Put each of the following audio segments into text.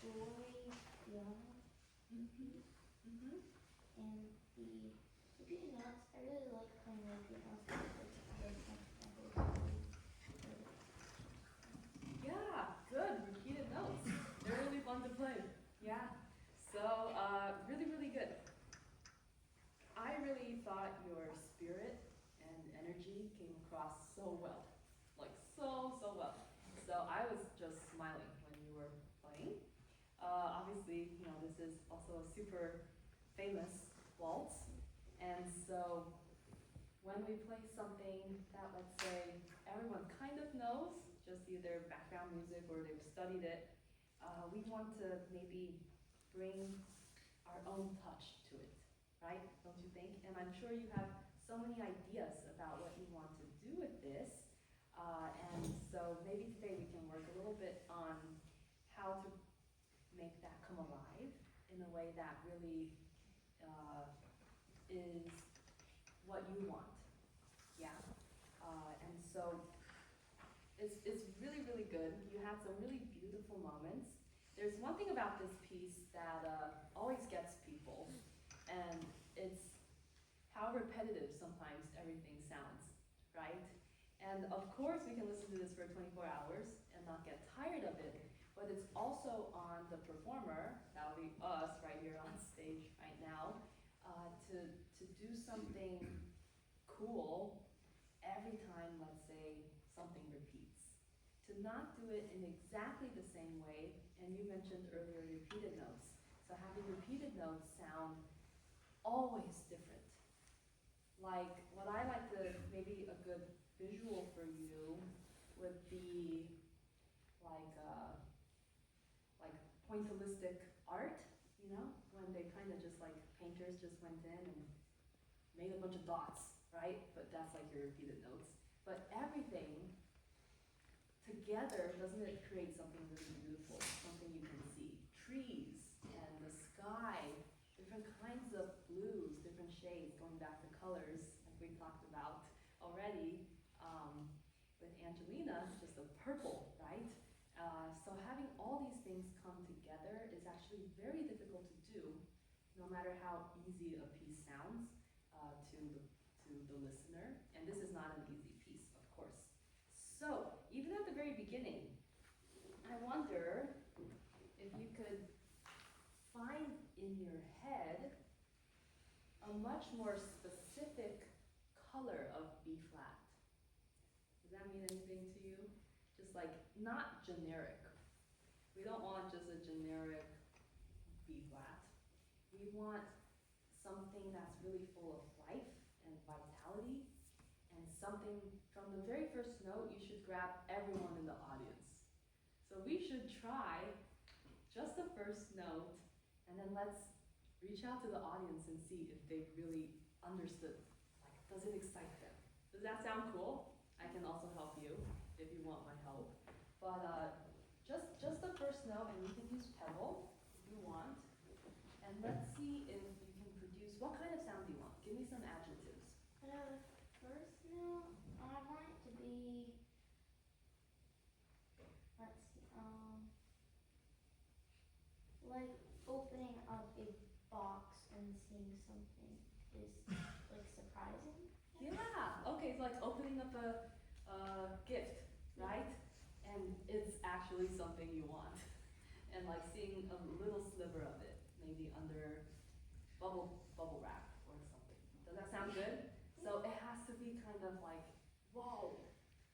Noel-Piano Mm-hmm. Mm-hmm. and the repeated notes. I really like playing repeated notes because Yeah, good. Repeated notes. They're really fun to play. Yeah. So, really, really good. I really thought your spirit and energy came across so well. Like, so well. So, I was just smiling when you were playing. Obviously, this is also a super famous waltz. And so, when we play something that, let's say, everyone kind of knows, just either background music or they've studied it, we want to maybe bring our own touch to it, right? Don't you think? And I'm sure you have so many ideas about what you want to do with this. And so maybe today we can work a little bit on how to make that come alive in a way that really is what you want. Yeah. And so it's really, really good. You had some really beautiful moments. There's one thing about this piece that always gets people, and it's how repetitive sometimes everything sounds, right? And of course, we can listen to this for 24 hours and not get tired of it, but it's also on the performer, that would be us right here on stage right now, to do something cool every time, let's say, something repeats. To not do it in exactly the same way, and you mentioned earlier repeated notes. So having repeated notes sound always different. Like, what I like to, maybe a good visual for you would be like like pointillistic art, when they kind of just like painters just went in and made a bunch of dots, right? But that's like your repeated notes. But everything together, doesn't it create something really beautiful, something you can see? Trees and the sky, different kinds of blues, different shades, going back to colors, like we talked about already. With Angelina, just a purple, right? So having all these things come together is actually very difficult to do, no matter how easy a piece sounds to the listener. And this is not an easy piece, of course. So, even at the very beginning, I wonder if you could find in your head a much more specific color of B flat. Does that mean anything to you? Just like, not generic. We don't want just a generic B flat. We want something that's really full of life and vitality, and something from the very first note you should grab everyone in the audience. So we should try just the first note, and then let's reach out to the audience and see if they really understood. Like, does it excite them? Does that sound cool? I can also help you if you want my help. But just the first note, and you can use pedal if you want. And let's see if you can produce, what kind of sound do you want? Give me some adjectives. First note, I want it to be, let's see, like opening up a box and seeing something is like surprising. Yeah, okay, it's like opening up a gift, right? And it's actually something you want. And like seeing a little sliver of it, maybe under bubble wrap or something. Does that sound good? So it has to be kind of like, whoa,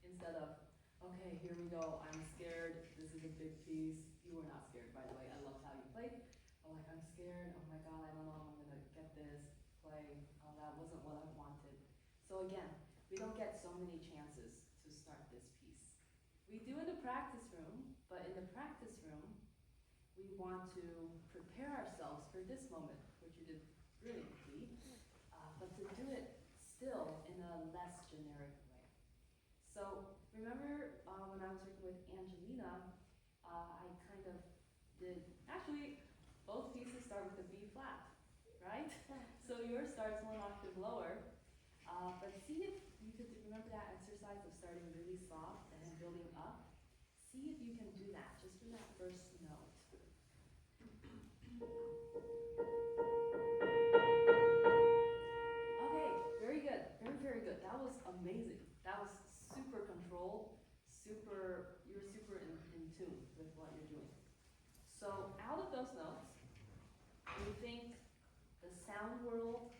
instead of, okay, here we go, I'm scared, this is a big piece. You were not scared, by the way, I loved how you played. But like, I'm scared, oh my God, I don't know if I'm gonna get this, play, oh, that wasn't what I wanted. So again, we don't get so many chances to start this piece. We do in the practice room, but in the practice room, we want to prepare ourselves for this moment, which you did brilliantly, but to do it still in a less generic way. So remember when I was working with Angelina, I kind of did, actually, both pieces start with a B flat, right? So yours starts one octave lower, but see if you could remember that exercise of starting really soft and then building up. See if you can do that, just for that first note. Okay, very good. Very, very good. That was amazing. That was super controlled, you're super in tune with what you're doing. So out of those notes, do you think the sound world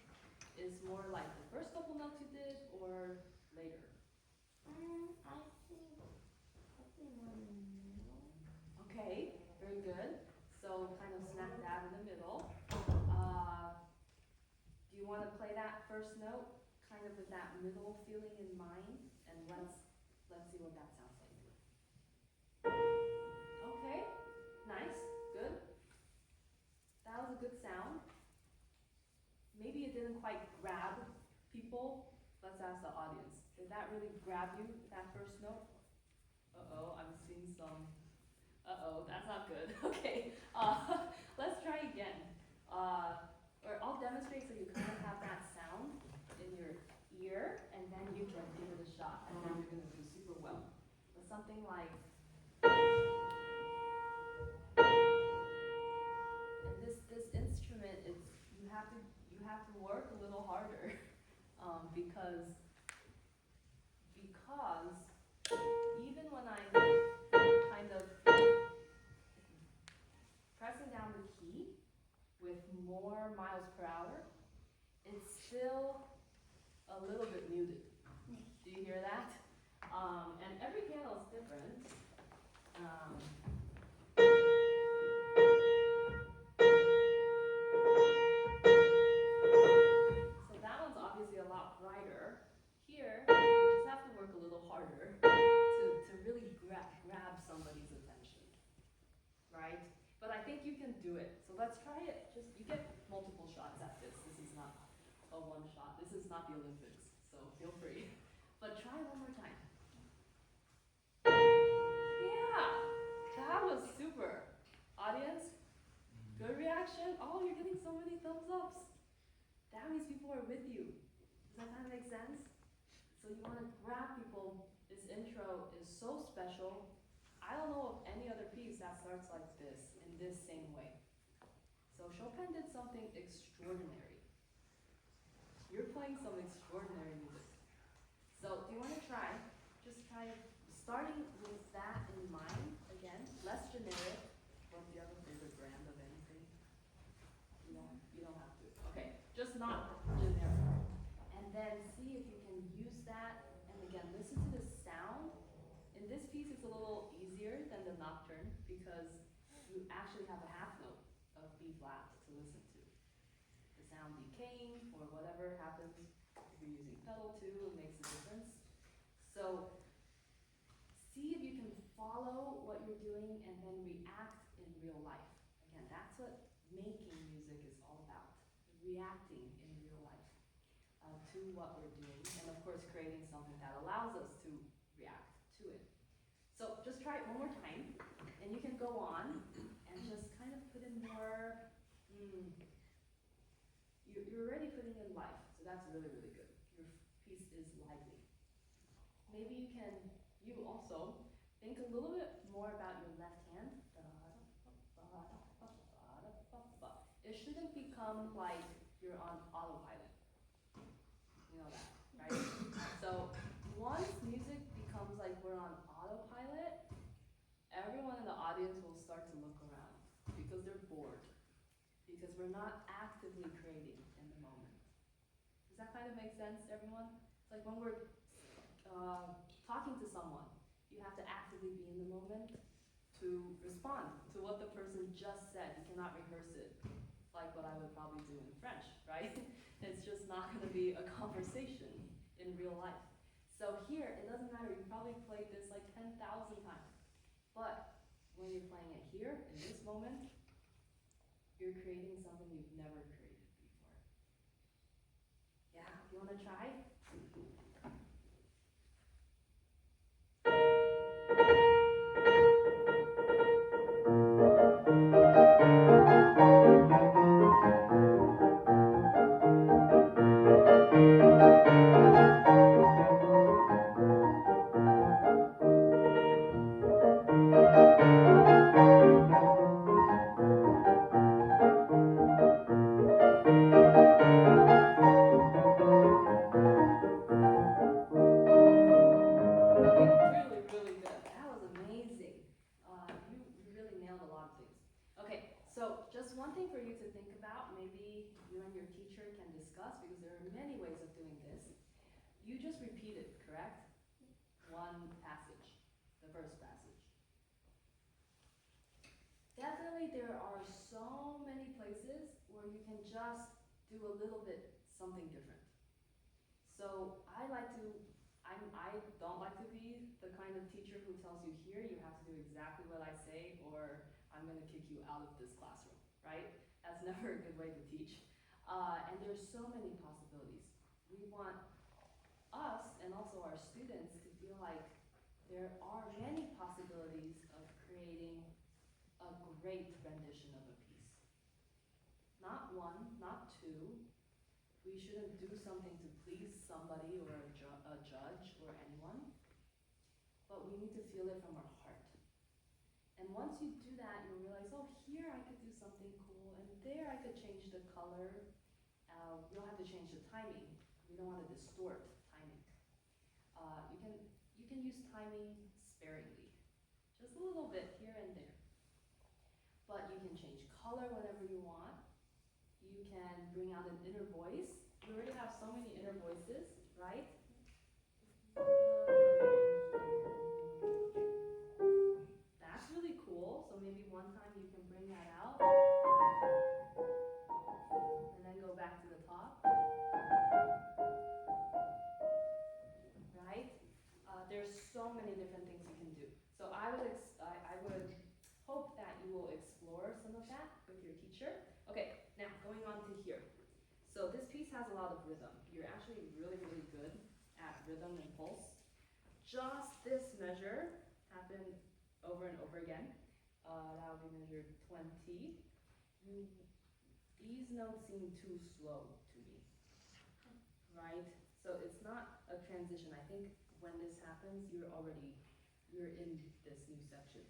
is more like the first couple notes you did or later? I think probably more in the middle. Okay, very good. So kind of smack dab in the middle. Do you want to play that first note kind of with that middle feeling in mind? And let's see what that sounds like. Okay, nice, good. That was a good sound. Maybe it didn't quite grab people. Let's ask the audience. Did that really grab you, that first note? Uh-oh, I'm seeing some. Uh-oh, that's not good. Okay, let's try again. Or I'll demonstrate so you kind of have that sound in your ear, and then you can give it a shot, and then you're going to do super well. But something like, and this instrument, you have to work a little harder, because even when I'm kind of pressing down the key with more miles per hour, it's still a little bit muted. Do you hear that? And every piano is different. So that one's obviously a lot brighter. Here, you just have to work a little harder to really grab somebody's attention, right? But I think you can do it. So let's try it. You get multiple shots at this. This is not a one shot. This is not the Olympics, so feel free. But try one more time. Yeah, that was super. Audience, good reaction. Oh, you're getting so many thumbs ups. That means people are with you. Does that kind of make sense? So you want to grab people. This intro is so special. I don't know of any other piece that starts like this, in this same way. So Chopin did something extraordinary. You're playing some extraordinary music. So do you want to try? Just try starting with that in mind, again, less generic. Or do you have a favorite brand of anything? You don't have to. Okay, just not generic. And then see if you can use that, and again, listen to the sound. In this piece, it's a little easier than the nocturne because you actually have a half note of B flat to listen to. The sound decaying or whatever happens, if you're using pedal too, it makes a difference. So see if you can follow what you're doing and then react in real life. Again, that's what making music is all about, reacting in real life to what we're doing, and of course creating something that allows us to react to it. So just try it one more time, and you can go on and just kind of put in more, you're already putting in life, so that's really, really good. Your piece is lively. Maybe you also think a little bit more about your left hand. It shouldn't become like you're on autopilot. You know that, right? So once music becomes like we're on autopilot, everyone in the audience will start to look around because they're bored. Because we're not actively creating in the moment. Does that kind of make sense, everyone? It's like when we're talking to someone, you have to actively be in the moment to respond to what the person just said. You cannot rehearse it like what I would probably do in French, right? It's just not going to be a conversation in real life. So here, it doesn't matter. You probably played this like 10,000 times. But when you're playing it here, in this moment, you're creating something you've never created before. Yeah, you want to try? correct? One passage, the first passage. Definitely there are so many places where you can just do a little bit something different. So I don't like to be the kind of teacher who tells you here you have to do exactly what I say or I'm going to kick you out of this classroom, right? That's never a good way to teach. And there's so many possibilities. We want us and also our students to feel like there are many possibilities of creating a great rendition of a piece. Not one, not two. We shouldn't do something to please somebody or a judge or anyone, but we need to feel it from our heart. And once you do that, you'll realize, oh, here I could do something cool, and there I could change the color. We don't have to change the timing. We don't want to distort timing. You can use timing sparingly, just a little bit here and there. But you can change color whenever you want. You can bring out an inner voice. You already have so many inner voices, right? That's really cool. So maybe one time you can bring that out. And then go back to the top. Right? There's so many different things you can do. So I would hope that you will explore some of that with your teacher. Okay, now going on to here. So this piece has a lot of rhythm. You're actually really, really good at rhythm and pulse. Just this measure happened over and over again. That will be measured 20. These notes seem too slow to me, right? So it's not a transition. I think when this happens, you're in this new section.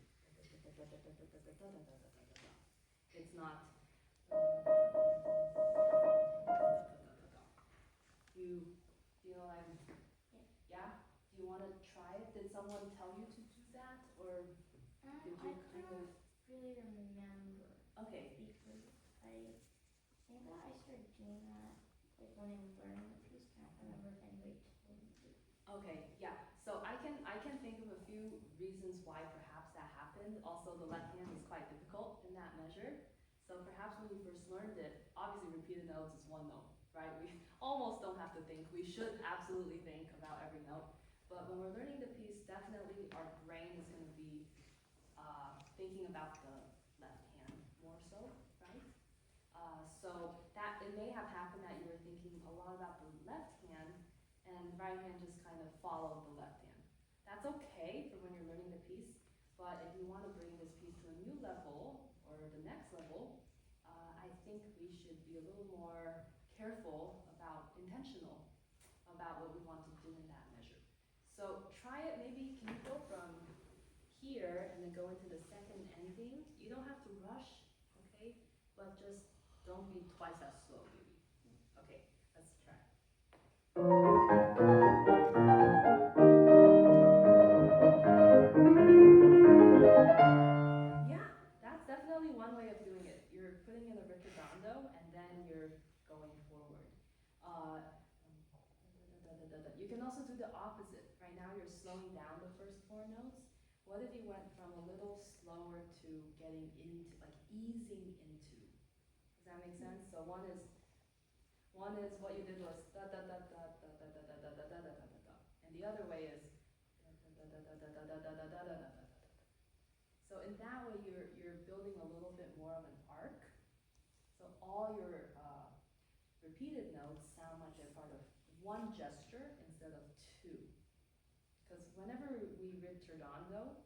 It's not. Yeah? Do you want to try it? Did someone tell you to do that, or did you I don't really remember. Okay. Because I think that I started doing that like when I learned the piece. I don't remember if anybody told me to. Okay, yeah. So I can think of a few reasons why perhaps that happened. Also, the left hand is quite difficult in that measure. So perhaps when you first learned it, obviously repeated notes is one note, right? We almost don't have to think. We should absolutely think about every note. But when we're learning the piece, definitely our brain is going to be thinking about the left hand more so, right? So that it may have happened that you were thinking a lot about the left hand and the right hand just kind of followed the left hand. That's okay for when you're learning the piece, but if you want to bring this piece to a new level or the next level, I think we should be a little more careful intentional about what we want to do in that measure. So try it, maybe can you go from here and then go into the second ending? You don't have to rush, okay? But just don't be twice as slow, maybe. Okay, let's try. Yeah, that's definitely one way of doing it. You're putting in a riccardando and then you're going forward. You can also do the opposite. Right now you're slowing down the first four notes. What if you went from a little slower to getting into, like easing into? Does that make sense? So one is what you did was da da da da da da da da da da da da da da, and the other way is da da da da da da da da da da da da da. So in that way you're building a little bit more of an arc. So all your repeated notes sound like they're part of one gesture instead of two. Because whenever we riccardando,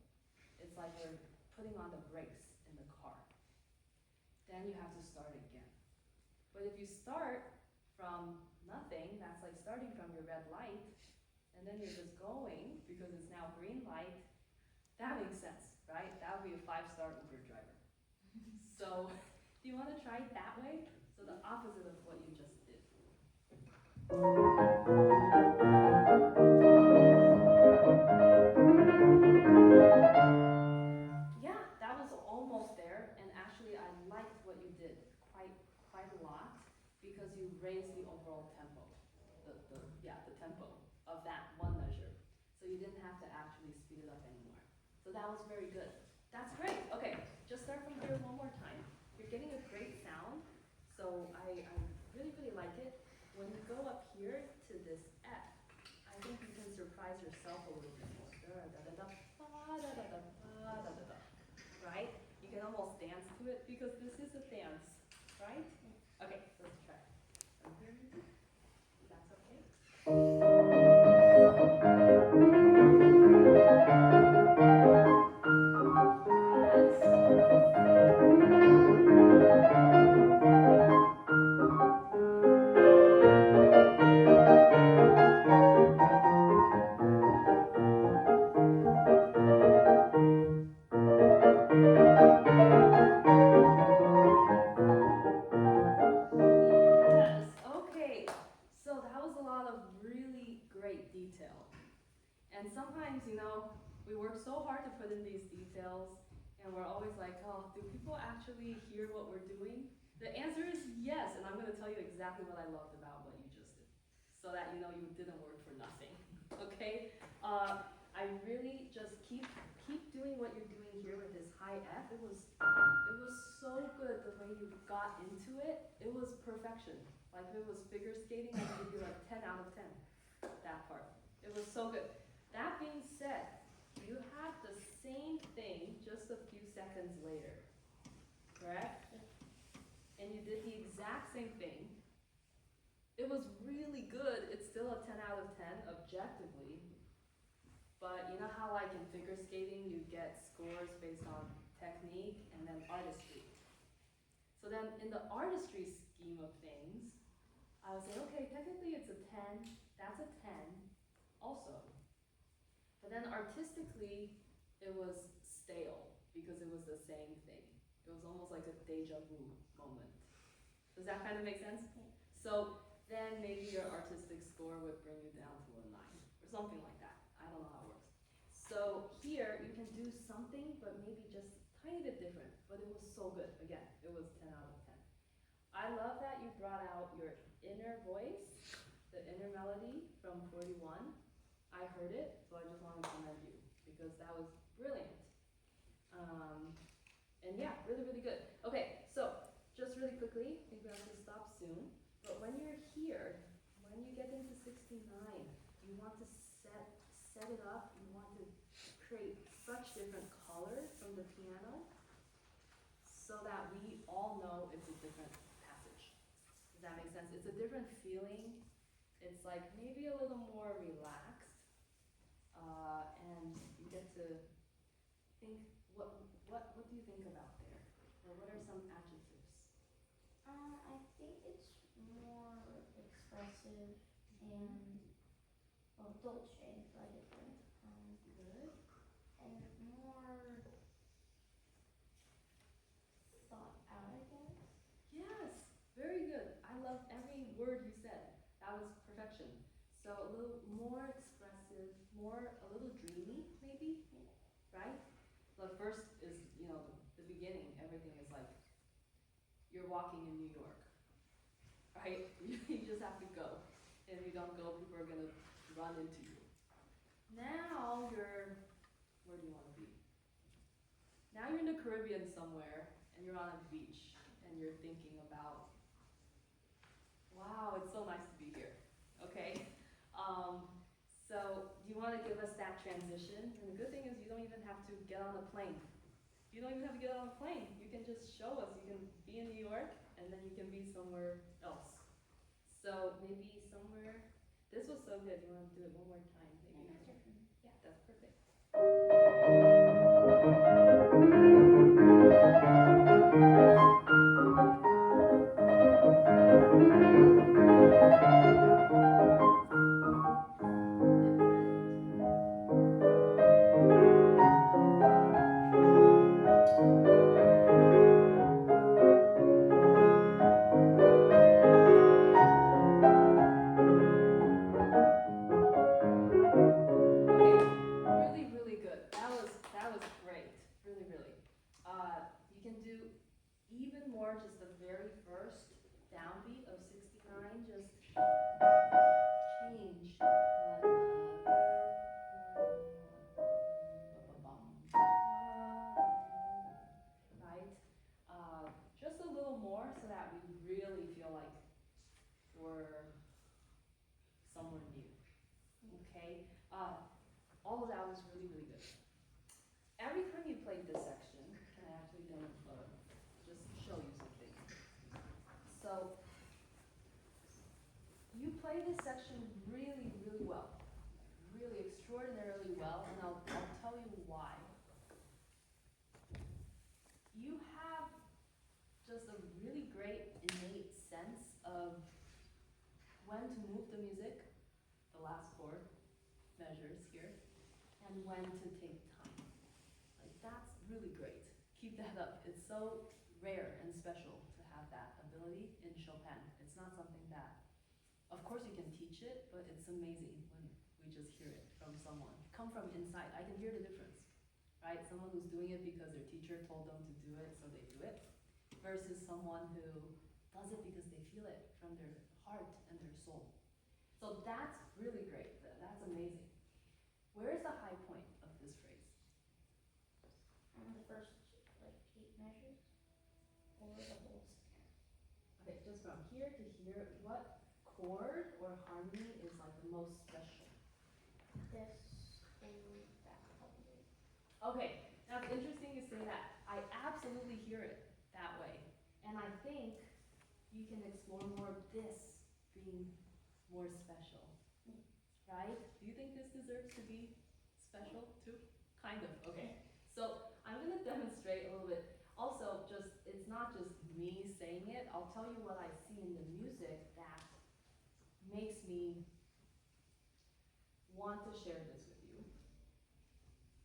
it's like we're putting on the brakes in the car. Then you have to start again. But if you start from nothing, that's like starting from your red light, and then you're just going because it's now green light, that makes sense, right? That would be a 5-star Uber driver. So, do you want to try it that way? So the opposite of what you just did. Yeah, that was almost there, and actually I liked what you did quite a lot because you raised the overall tempo, the tempo of that one measure. So that was very good. That's great. Okay, just start from here one more time. You're getting a great sound, so I really, really like it. When you go up here to this F, I think you can surprise yourself a little bit more. Right? You can almost dance to it because this is a dance, right? Okay, so let's try. From here, that's okay. Yes, okay. So that was a lot of really great detail. And sometimes, we work so hard to put in these details, and we're always like, oh, do people actually hear what we're doing? The answer is yes, and I'm going to tell you exactly what I loved about what you just did, so that you know you didn't work for nothing, okay? I really just keep doing what you're doing here with this high F. It was so good the way you got into it. It was perfection. Like if it was figure skating, I'd give you like 10 out of 10, that part. It was so good. That being said, you had the same thing just a few seconds later, correct? And you did the exact same thing. It was really good. It's still a 10 out of 10 objectively. But you know how like in figure skating you get scores based on technique and then artistry. So then in the artistry scheme of things, I would say, okay, technically it's a 10, that's a 10 also. But then artistically, it was stale because it was the same thing. It was almost like a deja vu moment. Does that kind of make sense? Yeah. So then maybe your artistic score would bring you down to a 9 or something like that. I don't know how it works. So here you can do something, but maybe just a tiny bit different. But it was so good. Again, it was 10 out of 10. I love that you brought out your inner voice, the inner melody from 41. I heard it, so I just want to commend you because that was brilliant. And yeah, really, really good. Okay, so just really quickly, I think we have to stop soon. But when you're here, when you get into 69, you want to set it up. You want to create such different colors from the piano so that we all know it's a different passage. Does that make sense? It's a different feeling. It's like maybe a little more relaxed. And you get to think, what do you think about there? Or what are some adjectives? I think it's more expressive and, well, dolce by different, Good. and more thought out, I guess. Yes, very good. I love every word you said. That was perfection. So a little more expressive, a little dreamy, maybe, right? The first is, the beginning, everything is like, you're walking in New York, right? You just have to go. And if you don't go, people are going to run into you. Now where do you want to be? Now you're in the Caribbean somewhere, and you're on a beach, and you're thinking about, wow, it's so nice to be here, okay? So do you want to give us that transition? And the good thing is you don't even have to get on a plane. You don't even have to get on a plane. You can just show us. You can be in New York, and then you can be somewhere else. So maybe somewhere, this was so good. You want to do it one more time? Maybe. Yeah, that's perfect. Okay, really, really good. was really, really good. Every time you played this section, can I actually just show you something? So, you play this section really, really well. Really extraordinarily well, and I'll tell you why. You have just a really great innate sense of when to move the music, the last chord measures here, and when to take time. Like, that's really great. Keep that up. It's so rare and special to have that ability in Chopin. It's not something that, of course you can teach it, but it's amazing when we just hear it from someone. Come from inside. I can hear the difference, right? Someone who's doing it because their teacher told them to do it, so they do it, versus someone who does it because they feel it from their heart and their soul. So that's really great. That's amazing. Where is the high point of this phrase? The first, like, 8 measures, or the whole second? Okay, just from here to here, what chord or harmony is like the most special? This or that, probably. Okay, that's interesting you say that. I absolutely hear it that way. And I think you can explore more of this being more special. Right? Do you think this deserves to be special too? Kind of, okay. So I'm gonna demonstrate a little bit. Also, it's not just me saying it, I'll tell you what I see in the music that makes me want to share this with you.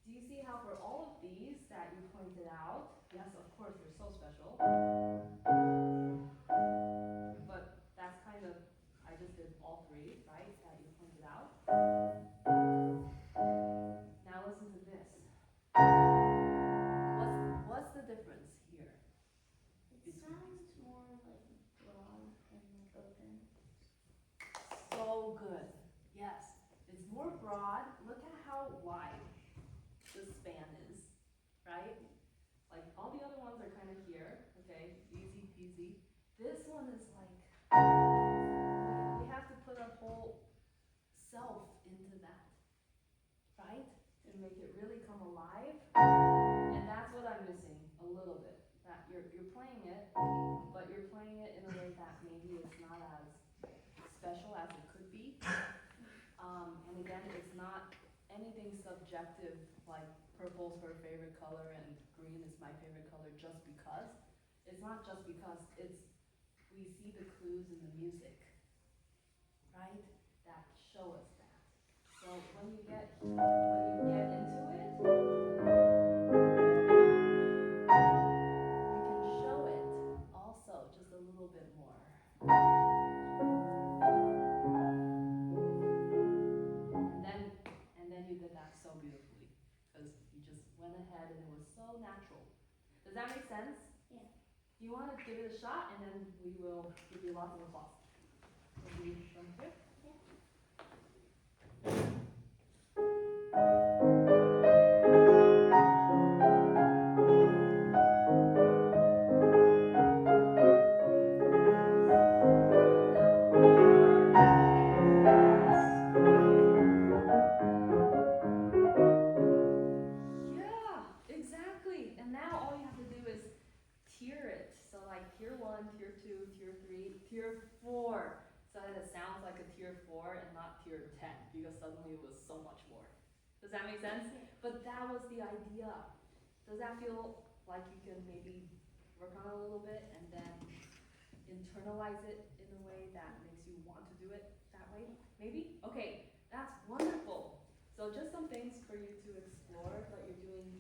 Do you see how for all of these that you pointed out, yes, of course, they're so special, but that's kind of, I just did all 3, right, that you pointed out. Now listen to this. What's the difference here? It sounds more like broad and like open. So good. Yes. It's more broad. Look at how wide the span is, right? Like all the other ones are kind of here, okay? Easy peasy. This one is like, we have to put our whole self into that, right? And make it really come alive. And that's what I'm missing a little bit. That you're playing it, but you're playing it in a way that maybe it's not as special as it could be. And again, it's not anything subjective like purple's her favorite color and green is my favorite color just because. It's not just because, we see the clues in the music, right? That show us that. So when you get into it, you can show it also just a little bit more. And then you did that so beautifully, because you just went ahead and it was so natural. Does that make sense? Yeah. Do you want to give it a shot, and then we will give you lots of applause. Maybe from here? Tier 1, Tier 2, Tier 3, Tier 4, so that it sounds like a Tier 4 and not Tier 10, because suddenly it was so much more. Does that make sense? But that was the idea. Does that feel like you can maybe work on it a little bit and then internalize it in a way that makes you want to do it that way? Maybe? Okay, that's wonderful. So just some things for you to explore, but you're doing